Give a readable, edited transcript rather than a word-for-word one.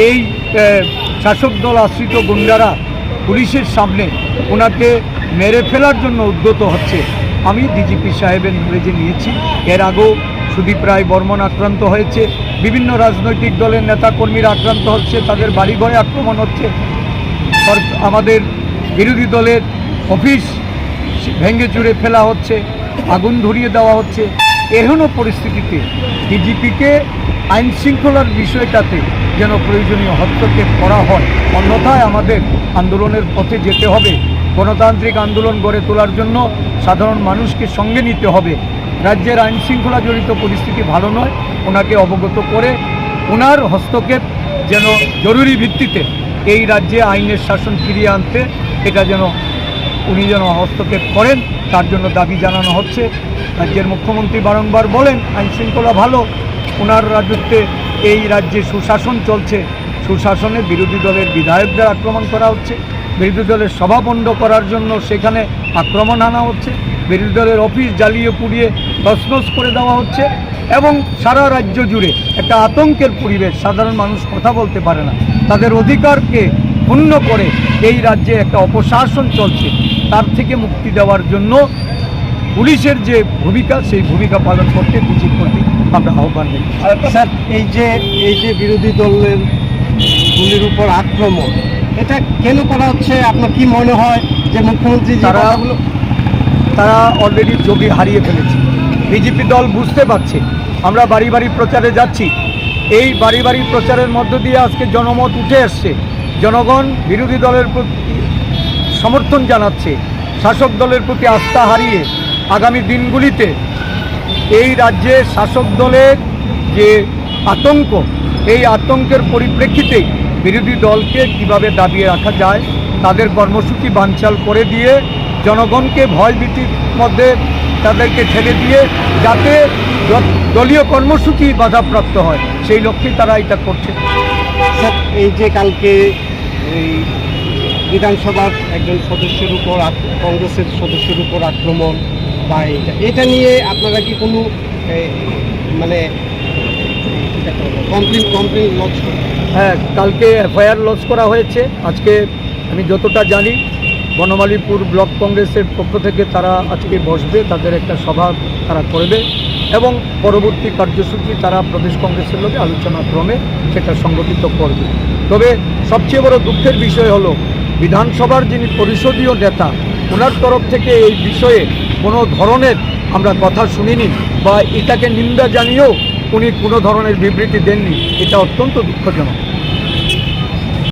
এই শাসক দল আশ্রিত গুন্ডারা পুলিশের সামনে ওনাকে মেরে ফেলার জন্য উদ্যত হচ্ছে। আমি ডিজিপি সাহেবের নির্দেশে নিয়েছি। এর আগেও সুদীপ রায় বর্মন আক্রান্ত হয়েছে, বিভিন্ন রাজনৈতিক দলের নেতাকর্মীরা আক্রান্ত হচ্ছে, তাদের বাড়িঘরে আক্রমণ হচ্ছে, আমাদের বিরোধী দলের অফিস ভেঙে চুরে ফেলা হচ্ছে, আগুন ধরিয়ে দেওয়া হচ্ছে। এহেন পরিস্থিতিতে ডিজিপিকে আইন শৃঙ্খলার বিষয়টাতে যেন প্রয়োজনীয় হস্তক্ষেপ করা হয়, অন্যথায় আমাদের আন্দোলনের পথে যেতে হবে। গণতান্ত্রিক আন্দোলন গড়ে তোলার জন্য সাধারণ মানুষকে সঙ্গে নিতে হবে। রাজ্যের আইন শৃঙ্খলা জড়িত পরিস্থিতি ভালো নয়, ওনাকে অবগত করে ওনার হস্তক্ষেপ যেন জরুরি ভিত্তিতে এই রাজ্যে আইনের শাসন ফিরিয়ে আনতে এটা যেন উনি যেন হস্তক্ষেপ করেন, তার জন্য দাবি জানানো হচ্ছে। রাজ্যের মুখ্যমন্ত্রী বারংবার বলেন আইন শৃঙ্খলা ভালো, ওনার রাজত্বে এই রাজ্যে সুশাসন চলছে। সুশাসনে বিরোধী দলের বিধায়কদের আক্রমণ করা হচ্ছে, বিরোধী দলের সভা বন্ধ করার জন্য সেখানে আক্রমণ আনা হচ্ছে, বিরোধী দলের অফিস জ্বালিয়ে পুড়িয়ে তছনছ করে দেওয়া হচ্ছে এবং সারা রাজ্য জুড়ে একটা আতঙ্কের পরিবেশ। সাধারণ মানুষ কথা বলতে পারে না, তাদের অধিকারকে ক্ষুণ্ণ করে এই রাজ্যে একটা অপশাসন চলছে। তার থেকে মুক্তি দেওয়ার জন্য পুলিশের যে ভূমিকা, সেই ভূমিকা পালন করতে ডিজির প্রতি আমরা আহ্বান জানাই। স্যার, এই যে বিরোধী দলের গুলির উপর আক্রমণ, এটা কেন করা হচ্ছে? আপনার কি মনে হয় যে মুখ্যমন্ত্রী তারা অলরেডি যোগী হারিয়ে ফেলেছে। বিজেপি দল বুঝতে পারছে আমরা বাড়ি বাড়ি প্রচারে যাচ্ছি, এই বাড়ি বাড়ি প্রচারের মধ্য দিয়ে আজকে জনমত উঠে আসছে, জনগণ বিরোধী দলের প্রতি সমর্থন জানাচ্ছে, শাসক দলের প্রতি আস্থা হারিয়ে আগামী দিনগুলিতে এই রাজ্যে শাসক দলের যে আতঙ্ক, এই আতঙ্কের পরিপ্রেক্ষিতে বিরোধী দলকে কিভাবে দাবিয়ে রাখা যায়, তাদের কর্মসূচি বানচাল করে দিয়ে জনগণকে ভয় ভীতির মধ্যে তাদেরকে ঠেলে দিয়ে যাতে দলীয় কর্মসূচি বাধাপ্রাপ্ত হয়, সেই লক্ষ্যে তারা এটা করছে। স্যার, এই যে কালকে এই বিধানসভার একজন সদস্যের উপর কংগ্রেসের সদস্যের উপর আক্রমণ বা এটা নিয়ে আপনারা কি কোনো মানে কমপ্লেন লঞ্চ করেন? হ্যাঁ, কালকে এফআইআর লঞ্চ করা হয়েছে। আজকে আমি যতটা জানি বনমালীপুর ব্লক কংগ্রেসের পক্ষ থেকে তারা আজকে বসবে, তাদের একটা সভা তারা করবে এবং পরবর্তী কার্যসূচি তারা প্রদেশ কংগ্রেসের লোকে আলোচনা ক্রমে সেটা সংগঠিত করবে। তবে সবচেয়ে বড় দুঃখের বিষয় হলো বিধানসভার যিনি পরিষদীয় নেতা, ওনার তরফ থেকে এই বিষয়ে কোনো ধরনের আমরা কথা শুনিনি বা এটাকে নিন্দা জানিয়েও উনি কোনো ধরনের বিবৃতি দেননি। এটা অত্যন্ত দুঃখজনক।